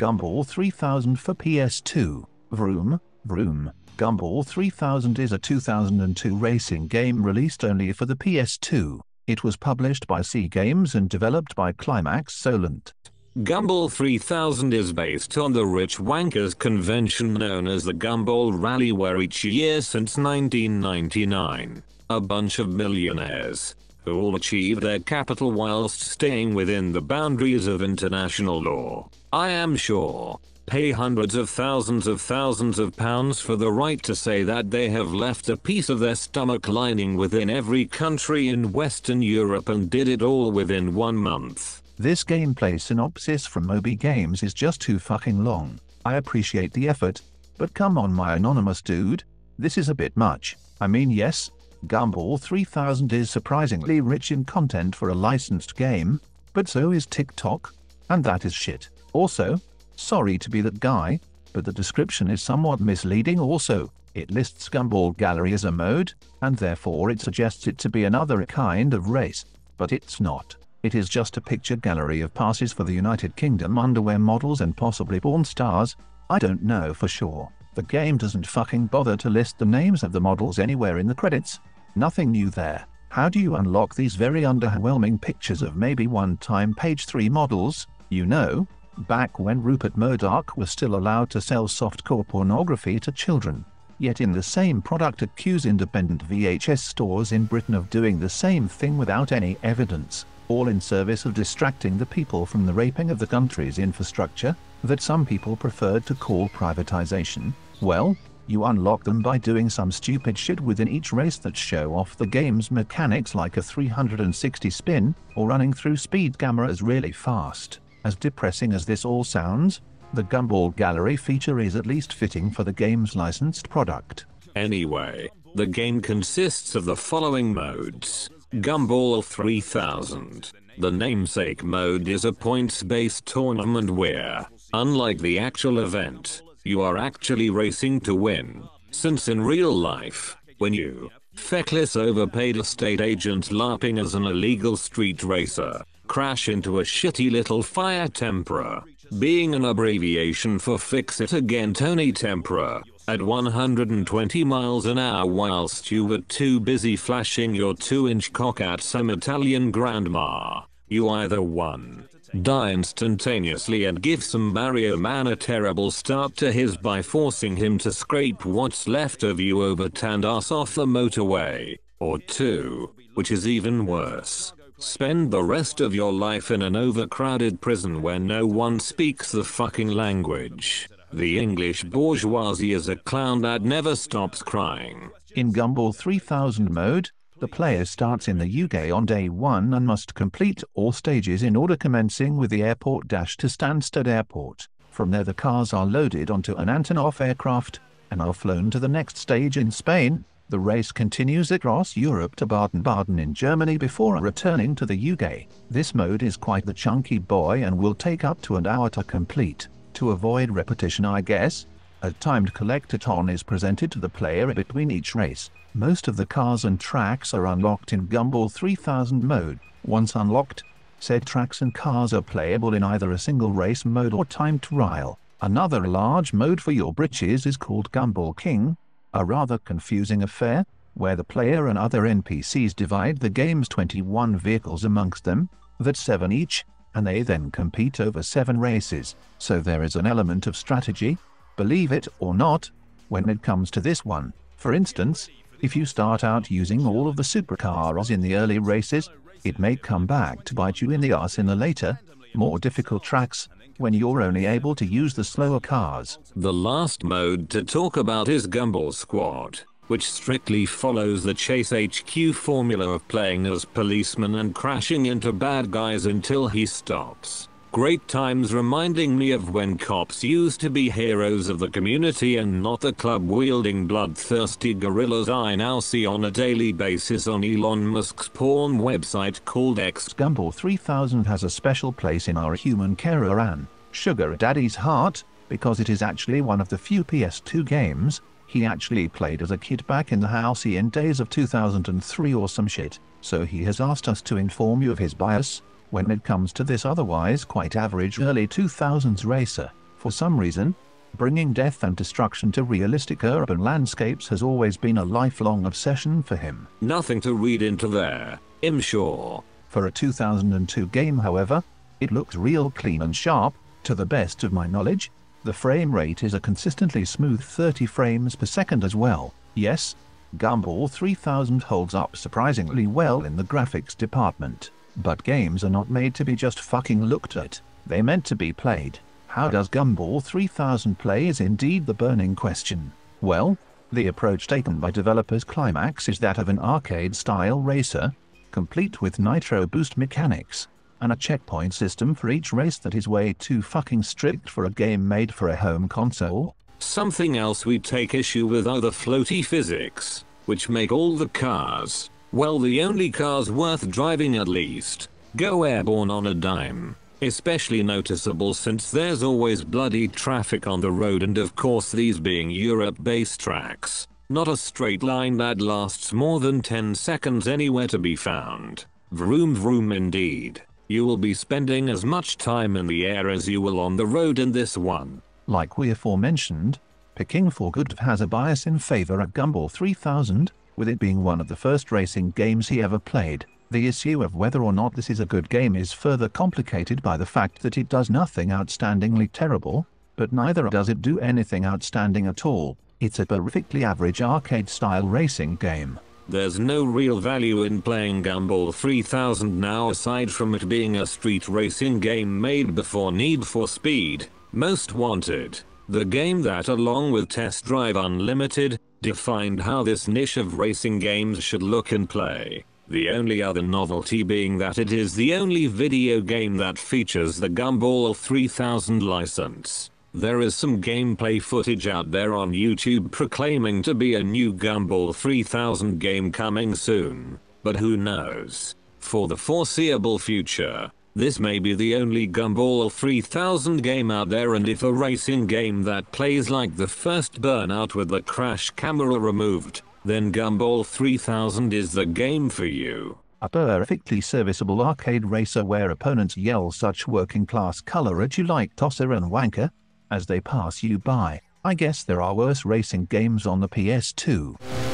Gumball 3000 for PS2. Vroom, vroom. Gumball 3000 is a 2002 racing game released only for the PS2. It was published by C Games and developed by Climax Solent. Gumball 3000 is based on the Rich Wankers convention known as the Gumball Rally, where each year since 1999, a bunch of millionaires, who all achieve their capital whilst staying within the boundaries of international law, I am sure, pay hundreds of thousands of pounds for the right to say that they have left a piece of their stomach lining within every country in Western Europe and did it all within 1 month. This gameplay synopsis from Moby Games is just too fucking long. I appreciate the effort, but come on, my anonymous dude, this is a bit much. I mean, yes, Gumball 3000 is surprisingly rich in content for a licensed game, but so is TikTok, and that is shit. Also, sorry to be that guy, but the description is somewhat misleading also. It lists Gumball Gallery as a mode, and therefore it suggests it to be another kind of race, but it's not. It is just a picture gallery of passes for the United Kingdom underwear models and possibly porn stars. I don't know for sure. The game doesn't fucking bother to list the names of the models anywhere in the credits. Nothing new there. How do you unlock these very underwhelming pictures of maybe one-time page 3 models? You know, back when Rupert Murdoch was still allowed to sell softcore pornography to children. Yet in the same product accuse independent VHS stores in Britain of doing the same thing without any evidence, all in service of distracting the people from the raping of the country's infrastructure, that some people preferred to call privatization. Well, you unlock them by doing some stupid shit within each race that show off the game's mechanics, like a 360 spin, or running through speed cameras really fast. As depressing as this all sounds, the Gumball Gallery feature is at least fitting for the game's licensed product. Anyway, the game consists of the following modes. Gumball 3000. The namesake mode is a points-based tournament where, unlike the actual event, you are actually racing to win. Since in real life, when you, feckless overpaid estate agent LARPing as an illegal street racer, crash into a shitty little fire tempera, being an abbreviation for Fix It Again Tony Tempera, at 120 miles an hour whilst you were too busy flashing your 2-inch cock at some Italian grandma, you either 1. Die instantaneously and give some Mario Man a terrible start to his by forcing him to scrape what's left of you overturned ass off the motorway, or 2, which is even worse, spend the rest of your life in an overcrowded prison where no one speaks the fucking language. The English bourgeoisie is a clown that never stops crying. In Gumball 3000 mode, the player starts in the UK on day 1 and must complete all stages in order, commencing with the airport dash to Stansted Airport. From there the cars are loaded onto an Antonov aircraft and are flown to the next stage in Spain. The race continues across Europe to Baden-Baden in Germany before returning to the UK. This mode is quite the chunky boy and will take up to an hour to complete. To avoid repetition, I guess, a timed collectathon is presented to the player between each race. Most of the cars and tracks are unlocked in Gumball 3000 mode. Once unlocked, said tracks and cars are playable in either a single race mode or timed trial. Another large mode for your britches is called Gumball King, a rather confusing affair, where the player and other NPCs divide the game's 21 vehicles amongst them, that's 7 each, and they then compete over 7 races, so there is an element of strategy, believe it or not, when it comes to this one. For instance, if you start out using all of the supercars in the early races, it may come back to bite you in the ass in the later, more difficult tracks, when you're only able to use the slower cars. The last mode to talk about is Gumball Squad, which strictly follows the Chase HQ formula of playing as policeman and crashing into bad guys until he stops. Great times, reminding me of when cops used to be heroes of the community and not the club-wielding bloodthirsty gorillas I now see on a daily basis on Elon Musk's porn website called X. Gumball 3000 has a special place in our human caravan, Sugar Daddy's heart, because it is actually one of the few PS2 games he actually played as a kid back in the housey in days of 2003 or some shit, so he has asked us to inform you of his bias when it comes to this otherwise quite average early 2000s racer. For some reason, bringing death and destruction to realistic urban landscapes has always been a lifelong obsession for him. Nothing to read into there, I'm sure. For a 2002 game, however, it looks real clean and sharp. To the best of my knowledge, the frame rate is a consistently smooth 30 frames per second as well. Yes, Gumball 3000 holds up surprisingly well in the graphics department. But games are not made to be just fucking looked at, they're meant to be played. How does Gumball 3000 play is indeed the burning question. Well, the approach taken by developers Climax is that of an arcade-style racer, complete with nitro boost mechanics, and a checkpoint system for each race that is way too fucking strict for a game made for a home console. Something else we take issue with are the floaty physics, which make all the cars, well, the only cars worth driving at least, go airborne on a dime. Especially noticeable since there's always bloody traffic on the road, and of course these being Europe-based tracks, not a straight line that lasts more than 10 seconds anywhere to be found. Vroom vroom indeed. You will be spending as much time in the air as you will on the road in this one. Like we aforementioned, Picking for Good has a bias in favor of Gumball 3000, with it being one of the first racing games he ever played. The issue of whether or not this is a good game is further complicated by the fact that it does nothing outstandingly terrible, but neither does it do anything outstanding at all. It's a perfectly average arcade-style racing game. There's no real value in playing Gumball 3000 now aside from it being a street racing game made before Need for Speed Most Wanted, the game that, along with Test Drive Unlimited, defined how this niche of racing games should look and play. The only other novelty being that it is the only video game that features the Gumball 3000 license. There is some gameplay footage out there on YouTube proclaiming to be a new Gumball 3000 game coming soon, but who knows? For the foreseeable future, this may be the only Gumball 3000 game out there, and if a racing game that plays like the first Burnout with the crash camera removed, then Gumball 3000 is the game for you. A perfectly serviceable arcade racer where opponents yell such working class colorage like tosser and wanker as they pass you by. I guess there are worse racing games on the PS2.